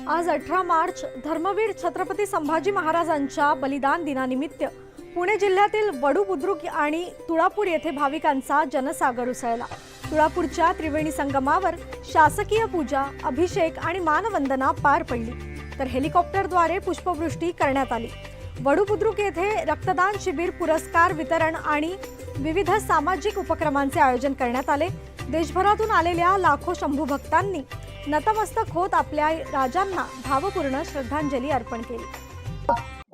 आज 18 मार्च धर्मवीर छत्रपती संभाजी महाराजांच्या बलिदान दिनानिमित्त पुणे जिल्ह्यातील वडू बुद्रुक आणि तुळापूर येथे भाविकांचा जनसागर उसळला। तुळापूरच्या त्रिवेणी संगमावर शासकीय पूजा, अभिषेक आणि मानवंदना पार पडली, तर हेलिकॉप्टरद्वारे पुष्पवृष्टी करण्यात आली। वडू बुद्रुक येथे रक्तदान शिबिर, पुरस्कार वितरण आणि विविध सामाजिक उपक्रमांचे आयोजन करण्यात आले। देशभरातून आलेल्या लाखो शंभू भक्तांनी नतमस्तक होत आपल्या राजांना भावपूर्ण श्रद्धांजली अर्पण केली।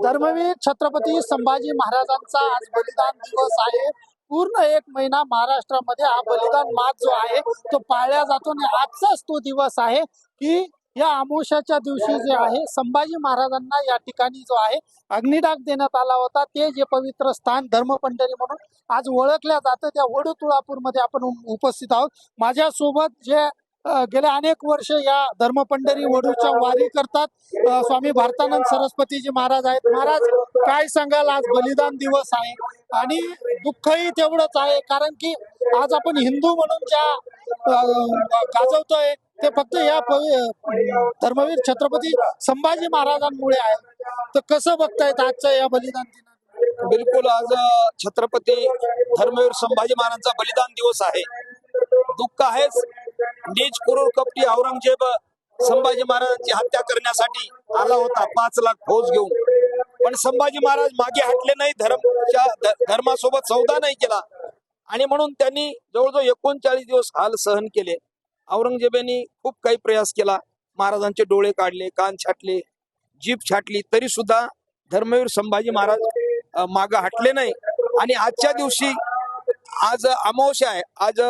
धर्मवीर छत्रपती संभाजी महाराजांचा आज बलिदान दिवस आहे। पूर्ण एक महिना महाराष्ट्रामध्ये हा बलिदान मास जो आहे तो पाळला जातो आणि आजचाच तो दिवस आहे की या अमावस्याच्या दिवशी जे आहे संभाजी महाराजांना या ठिकाणी जो आहे अग्निडाग देण्यात आला होता। ते जे पवित्र स्थान धर्मपंढरी म्हणून आज ओळखल्या जातं त्या वडू तुळापूरमध्ये आपण उपस्थित आहोत। माझ्यासोबत जे गेल्या अनेक वर्ष या धर्मपंढरी वडूच्या वारी करतात स्वामी भारतानंद सरस्वतीजी महाराज आहेत। महाराज, काय सांगाल? आज बलिदान दिवस आहे आणि दुःखही तेवढंच आहे, कारण की आज आपण हिंदू म्हणून ज्या गाजवतोय ते फक्त या धर्मवीर छत्रपती संभाजी महाराजांमुळे आहे। तर कसं बघतायत आजच्या या बलिदान दिनात? बिलकुल, आज छत्रपती धर्मवीर संभाजी महाराजांचा बलिदान दिवस आहे। दुःख आहेच। नीच क्रूर कपटी औरंगजेब संभाजी महाराजांची हत्या करण्यासाठी आला होता 5 लाख फौज घेऊन, पण संभाजी महाराज मागे हटले नाही, धर्मासोबत सौदा नाही केला आणि म्हणून त्यांनी जवळजवळ 39 दिवस हाल सहन केले। औरंगजेबाने खूप काही प्रयास केला, महाराजांचे डोळे काढले, कान छाटले, जीभ छाटली, तरी सुद्धा धर्मवीर संभाजी महाराज मागे हटले नाही। आणि आजच्या दिवशी आज अमावस्या आहे, आज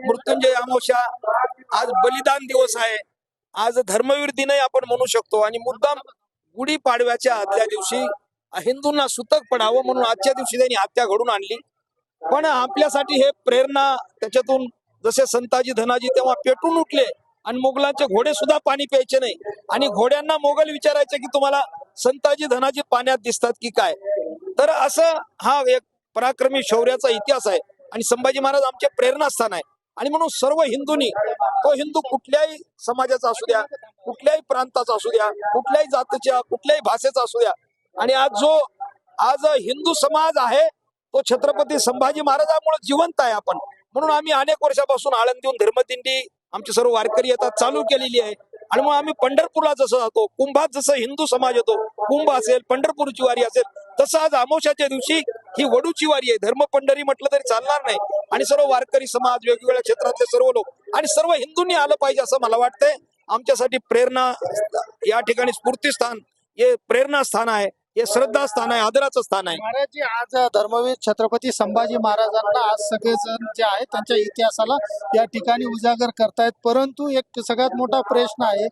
मृत्युंजय अमावस्या, आज बलिदान दिवस आहे, आज धर्मवीर दिनही आपण म्हणू शकतो। आणि मुद्दाम गुढी पाडव्याच्या आदल्या दिवशी हिंदूंना सुतक पडावं म्हणून आजच्या दिवशी त्यांनी हत्या घडून आणली। पण आपल्यासाठी हे प्रेरणा, त्याच्यातून जसे संताजी धनाजी तेव्हा पेटून उठले आणि मोगलांचे घोडे सुद्धा पाणी प्यायचे नाही आणि घोड्यांना मोगल विचारायचे की तुम्हाला संताजी धनाजी पाण्यात दिसतात की काय। तर असं हा एक पराक्रमी शौर्याचा इतिहास आहे आणि संभाजी महाराज आमचे प्रेरणास्थान आहे। आणि म्हणून सर्व हिंदूंनी, तो हिंदू कुठल्याही समाजाचा असू द्या, कुठल्याही प्रांताचा असू द्या, कुठल्याही जातीच्या, कुठल्याही भाषेचा असू द्या, आणि आज हिंदू समाज आहे तो छत्रपती संभाजी महाराजांमुळे जिवंत आहे। आपण म्हणून आम्ही अनेक वर्षापासून आळंदीहून धर्मदिंडी आमचे सर्व वारकरी येतात चालू केलेली आहे। आणि मग आम्ही पंढरपूरला जसं जातो, कुंभात जसं हिंदू समाज येतो, कुंभ असेल, पंढरपूरची वारी असेल, तसं आज अमावस्याच्या दिवशी ही वडूची वारी आहे। धर्मपंढरी म्हटलं तरी चालणार नाही आणि सर्व वारकरी समाज, वेगवेगळ्या क्षेत्रातले सर्व लोक आणि सर्व हिंदूंनी आलं पाहिजे असं मला वाटतंय। आमच्यासाठी प्रेरणा या ठिकाणी स्फूर्तीस्थान, हे प्रेरणास्थान आहे, हे श्रद्धास्थान आहे, आदराचं स्थान आहे। महाराज, आज धर्मवीर छत्रपती संभाजी महाराजांना आज सगळेजण जे आहेत त्यांच्या इतिहासाला या ठिकाणी उजागर करतायत, परंतु एक सगळ्यात मोठा प्रश्न आहे,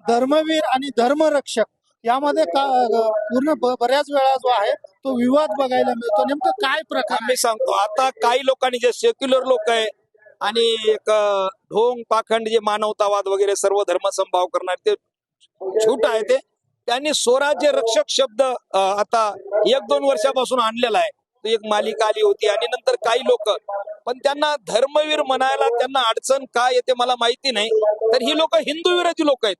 धर्मवीर आणि धर्मरक्षक यामध्ये पूर्ण बऱ्याच वेळा जो आहे तो विवाद बघायला मिळतो। नेमकं काय प्रकार? मी सांगतो, आता काही लोकांनी जे सेक्युलर लोक आहे आणि एक ढोंग पाखंड, जे मानवतावाद वगैरे सर्व धर्म समभाव करणारे, ते झूट आहे। त्यांनी स्वराज्य रक्षक शब्द आता 1-2 वर्षापासून आणलेला आहे। तो एक मालिका आली होती आणि नंतर काही लोक, पण त्यांना धर्मवीर म्हणायला त्यांना अडचण काय येते मला माहिती नाही। तर ही लोक हिंदू विरोधी लोक आहेत।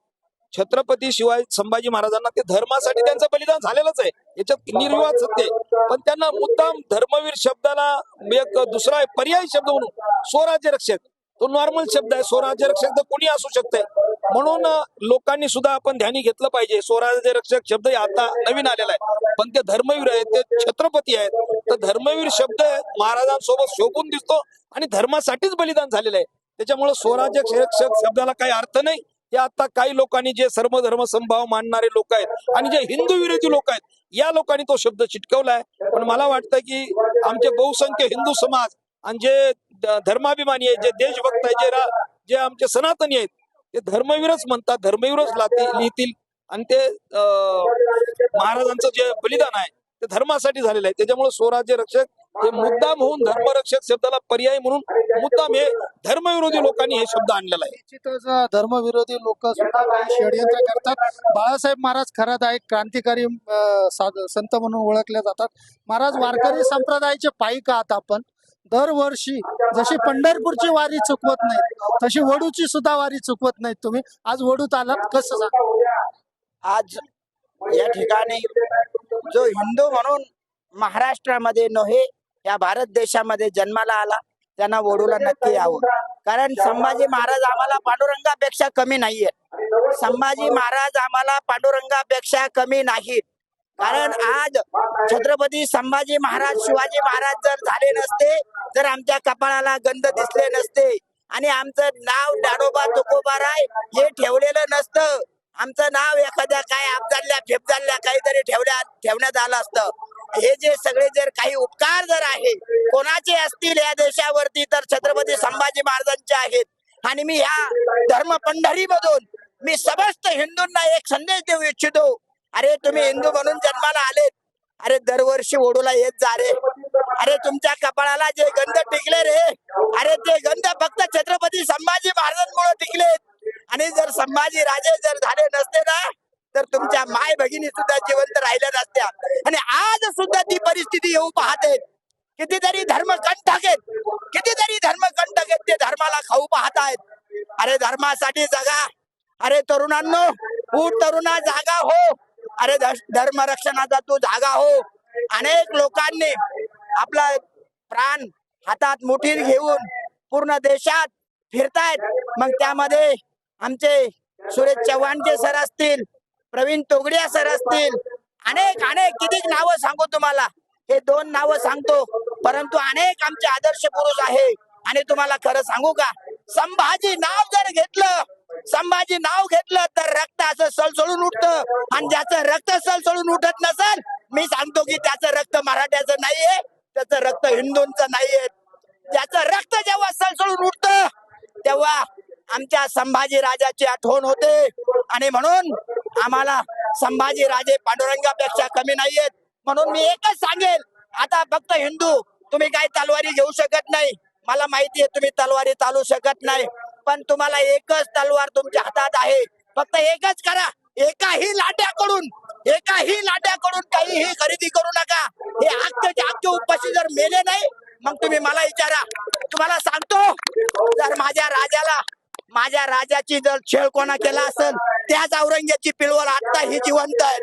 छत्रपती शिवाजी संभाजी महाराजांना ते धर्मासाठी त्यांचं बलिदान झालेलंच आहे, याच्यात निर्विवाद सत्य आहे, पण त्यांना मुद्दाम धर्मवीर शब्दाला एक दुसरा पर्यायी शब्द म्हणून स्वराज्य रक्षक, तो नॉर्मल शब्द आहे, स्वराज्य रक्षक तर कोणी असू शकते। म्हणून लोकांनी सुद्धा आपण ध्यानी घेतलं पाहिजे, स्वराज्य रक्षक शब्द आता नवीन आलेला आहे, पण ते धर्मवीर आहेत, ते छत्रपती आहेत। तर धर्मवीर शब्द महाराजांसोबत शोभून दिसतो आणि धर्मासाठीच बलिदान झालेलं आहे, त्याच्यामुळे स्वराज्य रक्षक शब्दाला काही अर्थ नाही। हे आता काही लोकांनी, जे सर्व धर्म समभाव मानणारे लोक आहेत आणि जे हिंदू विरोधी लोक आहेत, या लोकांनी तो शब्द चिटकवलाय। पण मला वाटतं की आमचे बहुसंख्य हिंदू समाज आणि जे धर्माभिमानी आहेत, जे देशभक्त आहेत, जे आमचे सनातनी आहेत, ते धर्मवीरच म्हणतात, धर्मवीरच लिहितील आणि ते महाराजांचं जे बलिदान आहे ते धर्मासाठी झालेलं आहे। त्याच्यामुळे स्वराज्य रक्षक हे मुद्दाम होऊन धर्मरक्षक शब्दाला पर्याय म्हणून मुद्दाम हे धर्मविरोधी लोकांनी हे शब्द आणलेला आहे। निश्चितच धर्मविरोधी लोक सुद्धा काही षडयंत्र करतात। बाळासाहेब महाराज खरंच एक क्रांतिकारी संत म्हणून ओळखले जातात। महाराज, वारकरी संप्रदायाचे पाईक आहात आपण, दरवर्षी जशी पंढरपूरची वारी चुकवत नाही तशी वडूची सुद्धा वारी चुकवत नाहीत तुम्ही. आज वडूत आलात, कसं सांगा? आज या ठिकाणी जो हिंदू म्हणून महाराष्ट्रामध्ये नव्हे या भारत देशामध्ये जन्माला आला त्यांना वडूला नक्की यावं. कारण संभाजी महाराज आम्हाला पांडुरंगापेक्षा कमी नाहीये. संभाजी महाराज आम्हाला पांडुरंगापेक्षा कमी नाहीत. कारण आज छत्रपती संभाजी महाराज शिवाजी महाराज जर झाले नसते, जर आमच्या कपाळाला गंध दिसले नसते आणि आमचं नाव दाडोबा तुकोबाराय हे ठेवलेलं नसतं, आमचं नाव एखाद्या काय अफजाल्या फेफजाल्या काहीतरी ठेवण्यात आलं असतं. हे जे सगळे जर काही उपकार जर आहे कोणाचे असतील या देशावरती तर छत्रपती संभाजी महाराजांचे आहेत. आणि मी ह्या धर्म पंढरी मधून मी समस्त हिंदूंना एक संदेश देऊ इच्छितो. अरे तुम्ही हिंदू म्हणून जन्माला आलेत, अरे दरवर्षी ओढूला येत जा रे. अरे तुमच्या कपाळाला जे गंध टिकले रे, अरे ते गंध फक्त छत्रपती संभाजी महाराजांमुळे टिकलेत. आणि जर संभाजी राजे जर झाले नसते ना तर तुमच्या माय भगिनी सुद्धा जिवंत राहिल्या नसत्या. आणि आज सुद्धा ती परिस्थिती येऊ पाहते. कितीतरी धर्मकंटक आहेत, कितीतरी धर्मकंटक आहेत, ते धर्माला खाऊ पाहतायत. अरे धर्मासाठी जगा. अरे तरुणांनो, उठ तरुणा, जागा हो. अरे धर्म रक्षणाचा तू जागा हो. अनेक लोकांनी आपला प्राण हातात मुठीत घेऊन पूर्ण देशात फिरतायत. मग त्यामध्ये आमचे सुरेश चव्हाणचे सर असतील, प्रवीण तोगडिया सर असतील, अनेक अनेक किती नावं सांगू तुम्हाला. हे 2 नावं सांगतो, परंतु अनेक आमचे आदर्श पुरुष आहे. आणि तुम्हाला खरं सांगू का, संभाजी नाव जर घेतलं, संभाजी नाव घेतलं तर रक्त असं सळसळून उठतं. आणि ज्याचं रक्त सळसळून उठत नसेल, मी सांगतो की त्याचं रक्त मराठ्याचं नाहीये, त्याचं रक्त हिंदूंचं नाहीये. ज्याचं रक्त जेव्हा सळसळून उठतं तेव्हा आमच्या संभाजी राजाची आठवण होते. आणि म्हणून आम्हाला संभाजी राजे पांडुरंगापेक्षा कमी नाहीयेत. म्हणून मी एकच सांगेल, आता फक्त हिंदू तुम्ही काही तलवारी घेऊ शकत नाही, मला माहिती आहे तुम्ही तलवारी चालू शकत नाही, पण तुम्हाला एकच तलवार तुमच्या हातात आहे. फक्त एकच करा, एकाही लाट्याकडून काहीही खरेदी करू नका. हे अख्खे उपाशी जर मेले नाही मग तुम्ही मला विचारा. तुम्हाला सांगतो, जर माझ्या राजाची जर छेड कोणा केला असेल त्याच औरंगजेबाची पिलवर आता ही जिवंत आहे.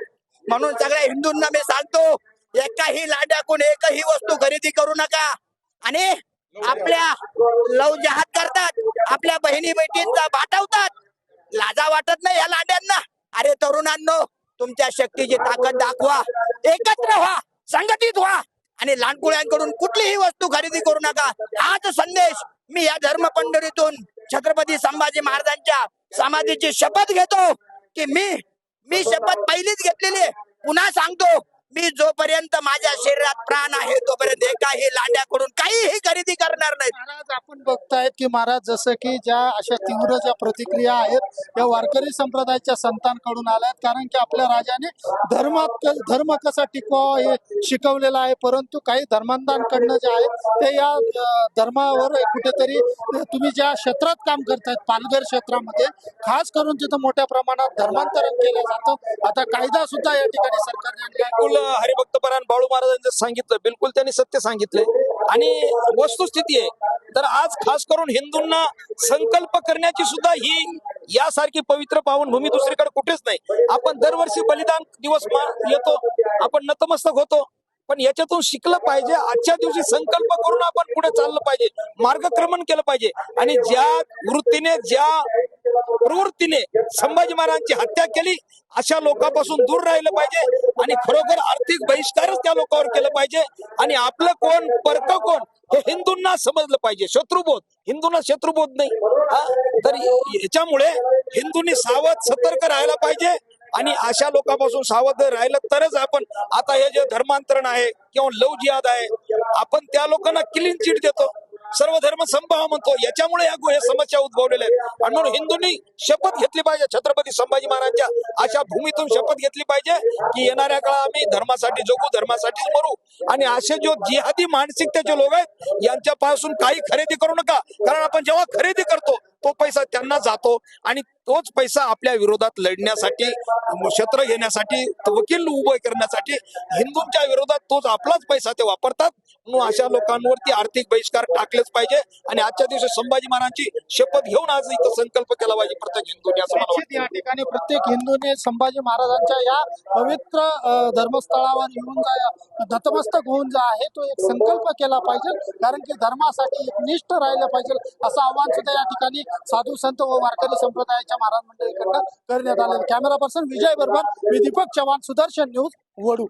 म्हणून सगळ्या हिंदूंना मी सांगतो, एकाही लाट्याकडून एकही वस्तू खरेदी करू नका. आणि आपल्या लव जहाद करतात, आपल्या बहिणी बेटींचा भाटवतात, लाजा वाटत नाही या लाड्यांना. अरे तरुणांनो, तुमच्या शक्तीची ताकद दाखवा, एकत्र व्हा, संघटित व्हा आणि लहानकुळ्यांकडून कुठलीही वस्तू खरेदी करू नका. हाच संदेश मी या धर्म पंढरीतून छत्रपती संभाजी महाराजांच्या समाधीची शपथ घेतो की मी शपथ पहिलीच घेतलेली आहे. पुन्हा सांगतो, मी जोपर्यंत माझ्या शरीरात प्राण आहे तोपर्यंत एकाही लांड्याकडून काहीही खरेदी करणार नाही. महाराज आपण बघतायत की महाराज जसं की ज्या अशा तीव्र ज्या प्रतिक्रिया आहेत या वारकरी संप्रदायाच्या संतांकडून आल्यात. कारण की आपल्या राजाने धर्म कसा टिकवावा हे शिकवलेलं आहे, परंतु काही धर्मांधांकडनं जे आहे ते या धर्मावर कुठेतरी तुम्ही ज्या क्षेत्रात काम करतायत पालघर क्षेत्रामध्ये खास करून तिथं मोठ्या प्रमाणात धर्मांतरण केलं जातं. आता कायदा सुद्धा या ठिकाणी सरकारने आणला. बिलकुल हरिभक्तपरायण बाळू महाराजांनी सांगितलं, बिलकुल त्यांनी सत्य सांगितले आणि वस्तुस्थिती आहे. तर आज खास करून हिंदूंना संकल्प करण्याची सुद्धा ही यासारखी पवित्र पावनभूमी दुसरीकडे कुठेच नाही. आपण दरवर्षी बलिदान दिवस येतो, आपण नतमस्तक होतो, पण याच्यातून शिकलं पाहिजे. आजच्या दिवशी संकल्प करून आपण पुढे चाललं पाहिजे, मार्गक्रमण केलं पाहिजे. आणि ज्या वृत्तीने ज्या प्रवृत्तीने संभाजी महाराजांची हत्या केली अशा लोकांपासून दूर राहिलं पाहिजे आणि खरोखर आर्थिक बहिष्कारच त्या लोकांवर केलं पाहिजे. आणि आपलं कोण परक कोण हे हिंदूंना समजलं पाहिजे. शत्रुबोध, हिंदूंना शत्रुबोध नाही. तर याच्यामुळे हिंदूंनी सावध सतर्क राहायला पाहिजे. आणि अशा लोकांपासून सावध राहिलं तरच आपण आता हे जे धर्मांतरण आहे किंवा लव जिहाद आहे आपण त्या लोकांना क्लीन चिट देतो, सर्व धर्म समभाव म्हणतो. याच्यामुळे या समस्या उद्भवलेल्या आहेत. आणि म्हणून हिंदूंनी शपथ घेतली पाहिजे, छत्रपती संभाजी महाराजांच्या अशा भूमीतून शपथ घेतली पाहिजे की येणाऱ्या काळात आम्ही धर्मासाठी जगू, धर्मासाठीच मरू. आणि असे जो जिहादी मानसिकतेचे लोक आहेत यांच्यापासून काही खरेदी करू नका. कारण आपण जेव्हा खरेदी करतो तो पैसा त्यांना जातो आणि तोच पैसा आपल्या विरोधात लढण्यासाठी, शस्त्र घेण्यासाठी, वकील उभं करण्यासाठी, हिंदूंच्या विरोधात तोच आपलाच पैसा ते वापरतात. म्हणून अशा लोकांवरती आर्थिक बहिष्कार टाकलेच पाहिजे आणि आजच्या दिवशी संभाजी महाराजांची शपथ घेऊन आज इथं संकल्प केला पाहिजे प्रत्येक हिंदूने, असं मला निश्चित या ठिकाणी प्रत्येक हिंदूने संभाजी महाराजांच्या या पवित्र धर्मस्थळावर येऊन नतमस्तक होऊन आहे तो एक संकल्प केला पाहिजे, कारण की धर्मासाठी एक निष्ठ राहिलं पाहिजे असं आवाहन सुद्धा या ठिकाणी साधू संत व वारकरी संप्रदायाच्या महाराज मंडळीकडनं करण्यात आले. कॅमेरा पर्सन विजय बर्मन, मी दीपक चव्हाण, सुदर्शन न्यूज, वडू.